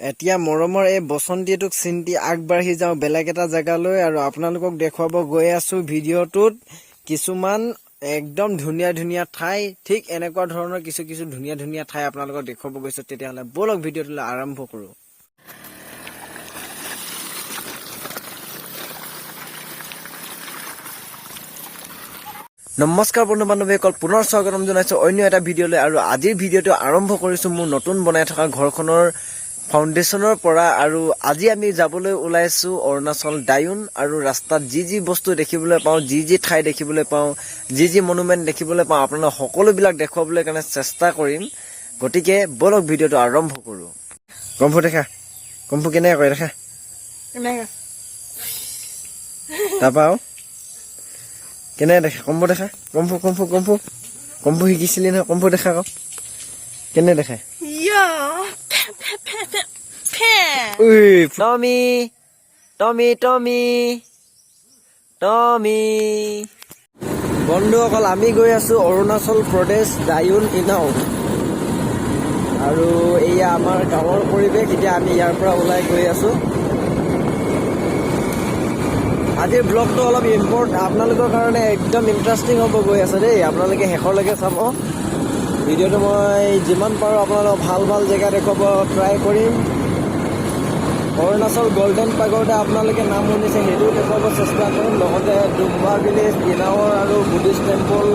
এতিয়া মৰমৰ এই বসন্তীটোক চিন্তি আগবাঢ়ি যাওঁ বেলেগ এটা জেগালৈ আৰু আপোনালোকক দেখুৱাব গৈ আছো ভিডিঅ'টোত কিছুমান একদম ধুনীয়া ধুনীয়া ঠাই ঠিক এনেকুৱা ধৰণৰ কিছু ধুনীয়া ধুনীয়া ঠাই আপোনালোকক দেখুৱাব গৈছো তেতিয়াহ'লে বলক ভিডিঅ'টো আৰম্ভ কৰো নমস্কাৰ বন্ধু বান্ধৱীসকল পুনৰ স্বাগতম জনাইছো অন্য এটা ভিডিঅ'লৈ আৰু আজিৰ ভিডিঅ'টো আৰম্ভ কৰিছো মোৰ নতুন বনাই থকা ঘৰখনৰ ফাউণ্ডেশ্যনৰ পৰা আৰু আজি আমি যাবলৈ ওলাইছো অৰুণাচল ডায়ুন আৰু ৰাস্তাত যি বস্তু দেখিবলৈ পাওঁ যি ঠাই দেখিবলৈ পাওঁ যি মনুমেণ্ট দেখিবলৈ পাওঁ আপোনালোকক সকলোবিলাক দেখুৱাবলৈ কাৰণে চেষ্টা কৰিম গতিকে বলক ভিডিঅ'টো আৰম্ভ কৰো কম্ফু দেখা কম্ফু কেনেকৈ কৰে দেখা কেনেকৈ তাৰপৰা কেনে দেখা কম্ফু দেখা কম্ফু শিকিছিলি নহয় কম্ফু দেখা আকৌ কেনে দেখা টমি বন্ধুসকল আমি গৈ আছো অৰুণাচল প্ৰদেশ ডায়ুন ইনাও আৰু এয়া আমাৰ গাঁৱৰ পৰিৱেশ এতিয়া আমি ইয়াৰ পৰা ওলাই গৈ আছো আজিৰ ব্লগটো অলপ আপোনালোকৰ কাৰণে একদম ইণ্টাৰেষ্টিং হ'ব গৈ আছে দেই আপোনালোকে শেষলৈকে চাব ভিডিঅ'টো মই যিমান পাৰোঁ আপোনালোকক ভাল জেগা দেখুৱাব ট্ৰাই কৰিম অৰুণাচল গল্ডেন পাগোড়া আপোনালোকে নাম শুনিছে সেইটোও দেখুৱাব চেষ্টা কৰিম লগতে ডুম্বা ভিলেজ ইনাৱৰ আৰু Buddhist temple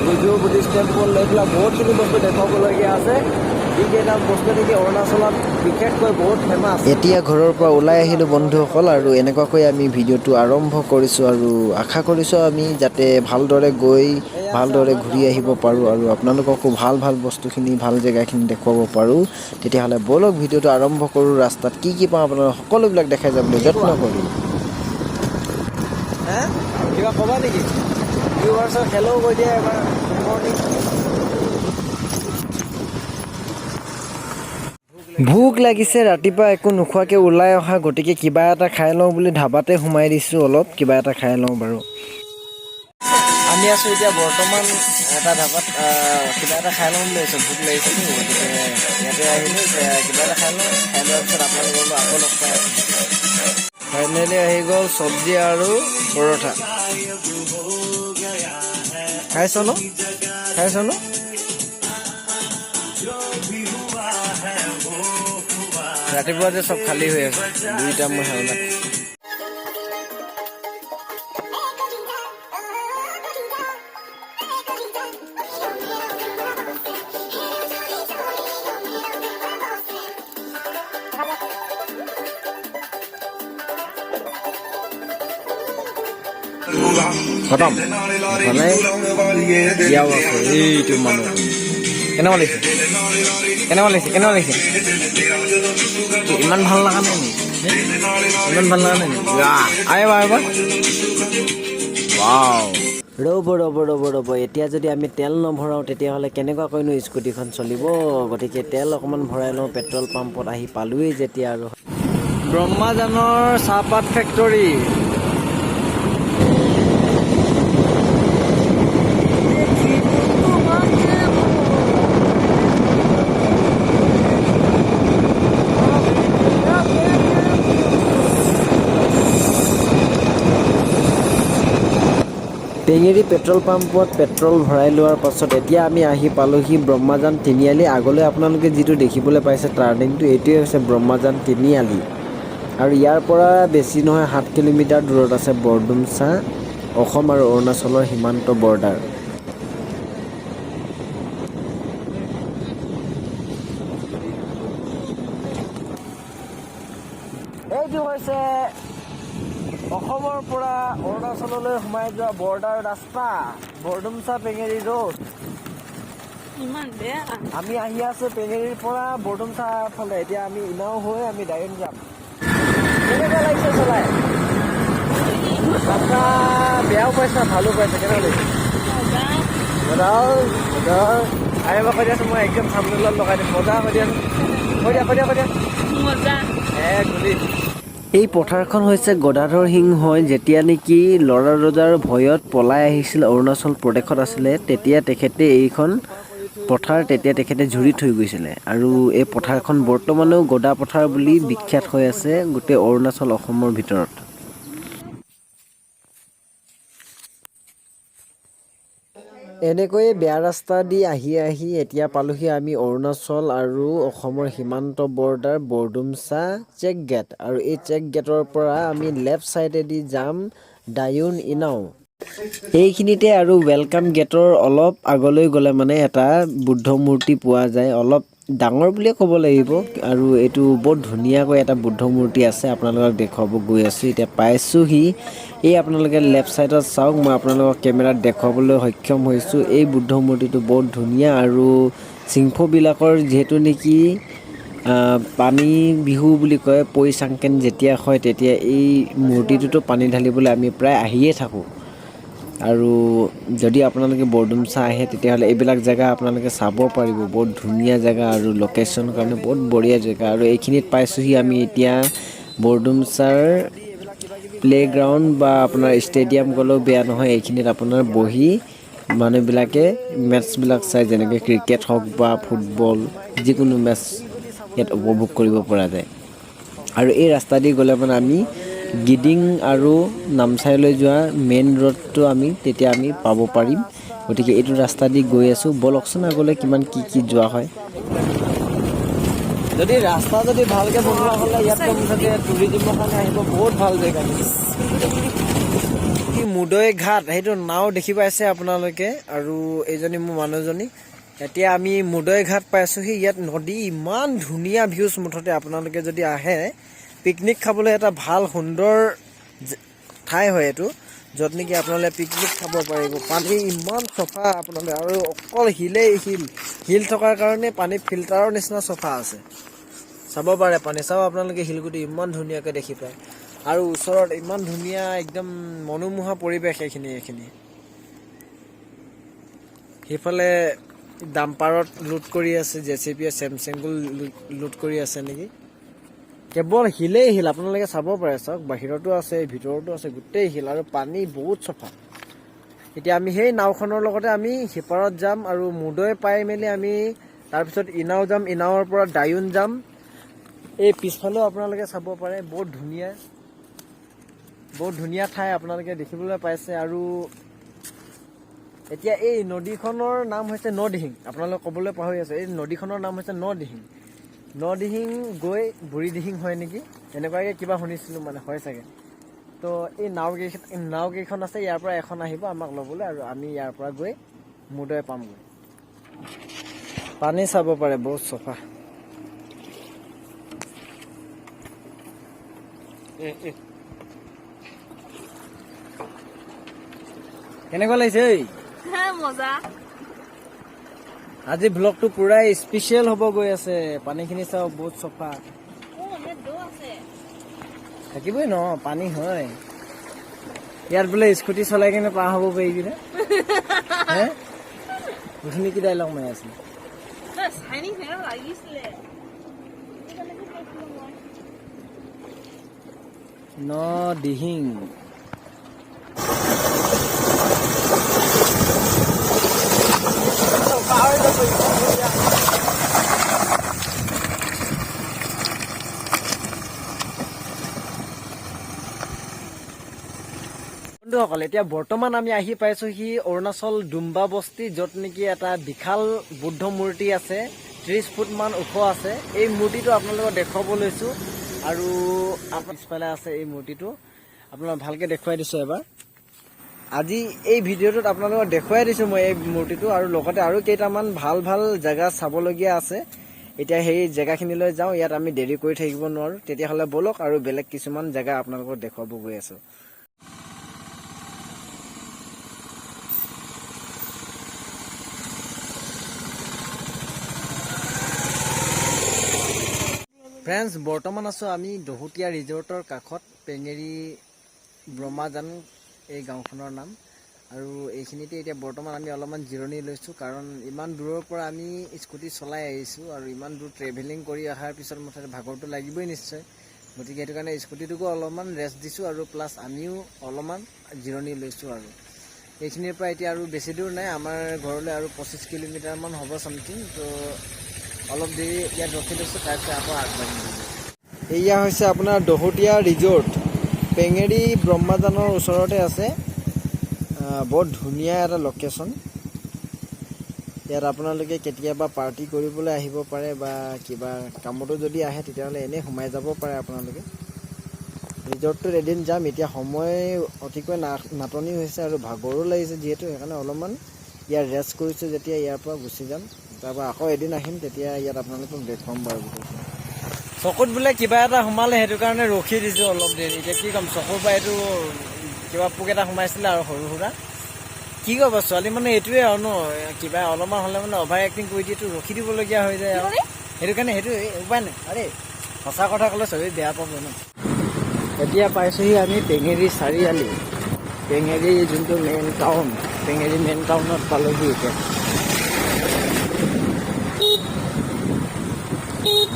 Buju Buddhist temple এইবিলাক বহুতখিনি বস্তু দেখুৱাবলগীয়া আছে যিকেইটা বস্তু নেকি অৰুণাচলত বিশেষকৈ বহুত ফেমাছ এতিয়া ঘৰৰ পৰা ওলাই আহিলোঁ বন্ধুসকল আৰু এনেকুৱাকৈ আমি ভিডিঅ'টো আৰম্ভ কৰিছোঁ আৰু আশা কৰিছোঁ আমি যাতে ভালদৰে গৈ ভালদৰে ঘূৰি আহিব পাৰোঁ আৰু আপোনালোককো ভাল বস্তুখিনি ভাল জেগাখিনি দেখুৱাব পাৰোঁ তেতিয়াহ'লে বলক ভিডিঅ'টো আৰম্ভ কৰোঁ ৰাস্তাত কি পাওঁ আপোনালোকক সকলোবিলাক দেখাই যাবলৈ যত্ন কৰিম কিবা ক'বা নেকি ভিউৱাৰ্ছক হেল্ল' কৈ দিয়া এবাৰ গুড মৰ্ণিং ভোক লাগিছে ৰাতিপুৱা একো নোখোৱাকৈ ওলাই অহা গতিকে কিবা এটা খাই লওঁ বুলি ধাবাতে সোমাই দিছোঁ অলপ কিবা এটা খাই লওঁ বাৰু আমি আছোঁ এতিয়া বৰ্তমান এটা ধাবাত কিবা এটা খাই লওঁ বুলি ভাবিছোঁ ভোক লাগিছেতো গতিকে ইয়াতে আহিলোঁ কিবা এটা খাই লোৱাৰ পিছত আপোনালোকৰ আকৌ লগ পাই আছোঁ ফাইনেলি আহি গ'ল চব্জি আৰু পৰঠা খাইছ ন ৰাতিপুৱা যে চব খালী হৈ আছে দুইটা মই হেৰুণাত খতম মানে দিয়াও আছে এইটো মানুহ কেনেকুৱা লাগিছে ইমান ভাল লগা নাই ৰ'ব এতিয়া যদি আমি তেল নভৰাওঁ তেতিয়াহ'লে কেনেকুৱাকৈনো স্কুটিখন চলিব গতিকে তেল অকণমান ভৰাই লওঁ পেট্ৰল পাম্পত আহি পালোৱেই যেতিয়া আৰু ব্ৰহ্মাজানৰ চাহপাত ফেক্টৰী টেঙেৰী পেট্ৰল পাম্পত পেট্ৰল ভৰাই লোৱাৰ পাছত এতিয়া আমি আহি পালোহি ব্ৰহ্মাজান তিনিআলি আগলৈ আপোনালোকে যিটো দেখিবলৈ পাইছে টাৰ্ণিংটো এইটোৱে হৈছে ব্ৰহ্মাজান তিনিআলি আৰু ইয়াৰ পৰা বেছি নহয় 7 কিলোমিটাৰ দূৰত আছে বৰডুমচা অসম আৰু অৰুণাচলৰ সীমান্ত বৰ্ডাৰ এইটো হৈছে অসমৰ পৰা অৰুণাচললৈ সোমাই যোৱা বৰ্ডাৰ ৰাস্তা বৰডুমচা পেঙেৰী ৰোড ইমান বেয়া আমি আহি আছো পেঙেৰীৰ পৰা বৰডুমচা ফালে এতিয়া আমি ইনাও হৈ আমি ডায়ুন যাম কেনেকুৱা লাগিছে চলাই ৰাস্তা বেয়াও পাইছা ভালো পাইছা কেনেকুৱা লাগিছে আহিব কৈ দিয়াচোন মই একদম চামদুলত লগাই দিম মজা কৈ দিয়াচোন মজা গুলি এই পথাৰখন হৈছে গদাধৰ সিংহই যেতিয়া নেকি ল'ৰা ৰজাৰ ভয়ত পলাই আহিছিল অৰুণাচল প্ৰদেশত আছিলে তেতিয়া তেখেতে এইখন পথাৰ তেতিয়া তেখেতে ঝুৰি থৈ গৈছিলে আৰু এই পথাৰখন বৰ্তমানেও গদা পথাৰ বুলি বিখ্যাত হৈ আছে গোটেই অৰুণাচল অসমৰ ভিতৰত। এনেকৈয়ে বেয়া ৰাস্তা দি আহি এতিয়া পালোহি আমি অৰুণাচল আৰু অসমৰ সীমান্ত বৰ্ডাৰ বৰডুমচা চেক গেট আৰু এই চেক গেটৰ পৰা আমি লেফ্ট ছাইডেদি যাম ডায়ুন ইনাও। এইখিনিতে আৰু ৱেলকাম গেটৰ অলপ আগলৈ গ'লে মানে এটা বুদ্ধ মূৰ্তি পোৱা যায়, অলপ ডাঙৰ বুলিয়ে ক'ব লাগিব আৰু এইটো বৰ ধুনীয়াকৈ এটা বুদ্ধ মূৰ্তি আছে, আপোনালোকক দেখুৱাব গৈ আছোঁ। এতিয়া পাইছোঁহি, এই আপোনালোকে লেফ্ট ছাইডত চাওক, মই আপোনালোকক কেমেৰাত দেখুৱাবলৈ সক্ষম হৈছোঁ। এই বুদ্ধ মূৰ্তিটো বৰ ধুনীয়া আৰু চিংফবিলাকৰ যিহেতু নেকি পানী বিহু বুলি কয়, পৈচাংকেন যেতিয়া হয় তেতিয়া এই মূৰ্তিটোতো পানী ঢালিবলৈ আমি প্ৰায় আহিয়ে থাকোঁ। আৰু যদি আপোনালোকে বৰডুমচা আহে তেতিয়াহ'লে এইবিলাক জেগা আপোনালোকে চাব পাৰিব, বহুত ধুনীয়া জেগা আৰু লোকেশ্যনৰ কাৰণে বহুত বঢ়িয়া জেগা। আৰু এইখিনিত পাইছোঁহি আমি এতিয়া বৰডুমচাৰ প্লে'গ্ৰাউণ্ড বা আপোনাৰ ষ্টেডিয়াম গ'লেও বেয়া নহয়। এইখিনিত আপোনাৰ বহি মানুহবিলাকে মেটচবিলাক চাই, যেনেকৈ ক্ৰিকেট হওক বা ফুটবল, যিকোনো মেটচ ইয়াত উপভোগ কৰিব পৰা যায়। আৰু এই ৰাস্তা দি গ'লে মানে আমি গিডিং আৰু নামচাইলৈ যোৱা মেইন ৰোডটো তেতিয়া আমি পাব পাৰিম। গতিকে এইটো ৰাস্তা দি গৈ আছোঁ, বলকচোন আগলৈ কিমান কি যোৱা হয়। যদি ৰাস্তা যদি ভালকৈ বনোৱা হ'লে ইয়াত মুঠতে টুৰিজিমৰ কাৰণে আহিব বহুত ভাল জেগা। মুদৈ ঘাট, সেইটো নাও দেখি পাইছে আপোনালোকে, আৰু এইজনী মোৰ মানুহজনী। এতিয়া আমি মুদৈ ঘাট পাইছোঁহি। ইয়াত নদী, ইমান ধুনীয়া ভিউজ, মুঠতে আপোনালোকে যদি আহে পিকনিক খাবলৈ এটা ভাল সুন্দৰ ঠাই হয় এইটো, য'ত নেকি আপোনালোকে পিকনিক খাব পাৰিব। পানী ইমান চফা আপোনালোকে, আৰু অকল শিলেই শিল থকাৰ কাৰণে পানী ফিল্টাৰৰ নিচিনা চফা আছে। চাব পাৰে পানী, চাব আপোনালোকে শিলগুটি ইমান ধুনীয়াকৈ দেখি পায়, আৰু ওচৰত ইমান ধুনীয়া একদম মনোমোহা পৰিৱেশ এইখিনি। সেইফালে ডাম্পাৰত লোড কৰি আছে, JCBয়ে চেমচেংগুল লোড কৰি আছে নেকি। কেৱল শিলেই শিল, আপোনালোকে চাব পাৰে, চাওক বাহিৰতো আছে ভিতৰতো আছে, গোটেই শিল, আৰু পানী বহুত চফা। এতিয়া আমি সেই নাওখনৰ লগতে আমি সিপাৰত যাম, আৰু মুদৈ পাই মেলি আমি তাৰপিছত ইনাও যাম, ইনাওৰ পৰা ডায়ুন যাম। এই পিছফালেও আপোনালোকে চাব পাৰে, বহুত ধুনীয়া ঠাই আপোনালোকে দেখিবলৈ পাইছে। আৰু এতিয়া এই নদীখনৰ নাম হৈছে নদিহিং, আপোনালোকে ক'বলৈ পাহৰি আছে, এই নদীখনৰ নাম হৈছে নদিহিং গৈ বুঢ়ীদিহিং হয় নেকি, এনেকুৱাকৈ কিবা শুনিছিলোঁ, মানে হয় চাগে। তো এই নাওকেইখন আছে, ইয়াৰ পৰা এখন আহিব আমাক ল'বলৈ, আৰু আমি ইয়াৰ পৰা গৈ মুদৈ পামগৈ। পানী চাব পাৰে, বহুত চফা। কেনেকুৱা লাগিছে? মজা। আজি ব্লগটো পুৰাই স্পেচিয়েল হ'ব গৈ আছে। পানীখিনি চাওক, বহুত চফা। থাকিবই ন, পানী হয়। ইয়াত বোলে স্কুটি চলাই কিনে পাৰ হ'ব পাৰি কিনে। এইখিনি কি ডাইলগ মাৰি আছিলে? নদিহিং। বন্ধুসকল, এতিয়া বৰ্তমান আমি আহি পাইছোঁহি অৰুণাচল ডুম্বা বস্তি, য'ত নেকি এটা বিশাল বুদ্ধ মূৰ্তি আছে, 30 ফুটমান ওখ আছে। এই মূৰ্তিটো আপোনালোকক দেখুৱাব লৈছোঁ, আৰু পিছফালে আছে এই মূৰ্তিটো, আপোনালোকক ভালকৈ দেখুৱাই দিছোঁ এবাৰ। আজি এই ভিডিঅ'টোত আপোনালোকক দেখুৱাই দিছোঁ মই এই মূৰ্তিটো, আৰু লগতে আৰু কেইটামান ভাল জেগা চাবলগীয়া আছে। এতিয়া সেই জেগাখিনিলৈ যাওঁ, ইয়াত আমি দেৰি কৰি থাকিব নোৱাৰোঁ। তেতিয়াহ'লে ব'লক আৰু বেলেগ কিছুমান জেগা আপোনালোকক দেখুৱাব গৈ আছোঁ। ফ্ৰেণ্ডছ, বৰ্তমান আছোঁ আমি দহোটীয়া ৰিজৰ্টৰ কাষত, পেঙেৰি ব্ৰহ্মাজান এই গাঁওখনৰ নাম। আৰু এইখিনিতে এতিয়া বৰ্তমান আমি অলপমান জিৰণি লৈছোঁ, কাৰণ ইমান দূৰৰ পৰা আমি স্কুটি চলাই আহিছোঁ, আৰু ইমান দূৰ ট্ৰেভেলিং কৰি অহাৰ পিছত মুঠতে ভাগৰটো লাগিবই নিশ্চয়। গতিকে সেইটো কাৰণে স্কুটিটোকো অলপমান ৰেষ্ট দিছোঁ, আৰু প্লাছ আমিও অলপমান জিৰণি লৈছোঁ। আৰু এইখিনিৰ পৰা এতিয়া আৰু বেছি দূৰ নাই, আমাৰ ঘৰলৈ আৰু 25 কিলোমিটাৰমান হ'ব চামথিং। তো অলপ দেৰি ইয়াত ৰখি লৈছোঁ, তাৰপিছত আকৌ আগবাঢ়িম। এয়া হৈছে আপোনাৰ দহোটীয়া ৰিজৰ্ট, পেঙেৰি ব্ৰহ্মাজানৰ ওচৰতে আছে। বৰ ধুনীয়া এটা লোকেশ্যন। ইয়াত আপোনালোকে কেতিয়াবা পাৰ্টি কৰিবলৈ আহিব পাৰে বা কিবা কামতো যদি আহে তেতিয়াহ'লে এনেই সোমাই যাব পাৰে আপোনালোকে। ৰিজৰ্টটোত এদিন যাম, এতিয়া সময় অতিকৈ নাটনি হৈছে আৰু ভাগৰো লাগিছে যিহেতু, সেইকাৰণে অলপমান ইয়াত ৰেষ্ট কৰিছোঁ। যেতিয়া ইয়াৰ পৰা গুচি যাম, তাৰপৰা আকৌ এদিন আহিম, তেতিয়া ইয়াত আপোনালোকক দেখুৱাম বাৰু গোটেইখিনি। চকুত বোলে কিবা এটা সোমালে, সেইটো কাৰণে ৰখি দিছোঁ অলপ দেৰি। এতিয়া কি ক'ম, চকুৰ পৰা এইটো কিবা পোক এটা সোমাইছিলে আৰু সৰু সুৰা। কি ক'ব, ছোৱালী মানে এইটোৱে আৰু ন, কিবা অলপমান হ'লে মানে অভাৰ এক্টিং কৰি দিয়েতো, ৰখি দিবলগীয়া হৈ যায় আৰু সেইটো কাৰণে সেইটো উপায় নাই। আৰে সঁচা কথা ক'লে চবেই বেয়া পাব ন। এতিয়া পাইছোঁহি আমি পেঙেৰি চাৰিআলি, পেঙেৰি যোনটো মেইন টাউন, পেঙেৰি মেইন টাউনত পালোহি এতিয়া।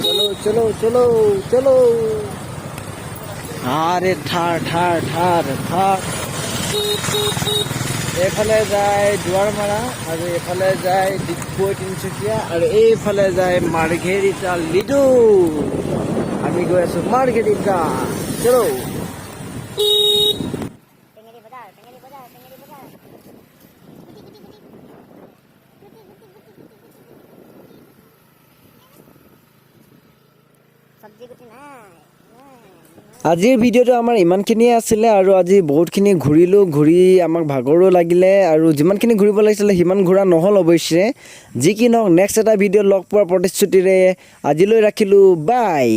চলো চলো চলো চলো, আৰে থাৰ থাৰ থাৰ থাৰ। এইফালে যায় দুৱাৰমাৰা আৰু এইফালে যায় ডিগবৈ তিনিচুকীয়া আৰু এইফালে যায় মাৰ্ঘেৰিটা লিডু। আমি গৈ আছোঁ মাৰ্ঘেৰিটা, চলো। আজিৰ ভিডিঅ'টো আমাৰ ইমানখিনিয়ে আছিলে আৰু আজি বহুতখিনি ঘূৰিলোঁ, ঘূৰি আমাক ভাগৰো লাগিলে আৰু যিমানখিনি ঘূৰিব লাগিছিলে সিমান ঘূৰা নহ'ল অৱশ্যে। যি কি নহওক, নেক্সট এটা ভিডিঅ'ত লগ পোৱাৰ প্ৰতিশ্ৰুতিৰে আজিলৈ ৰাখিলোঁ, বাই।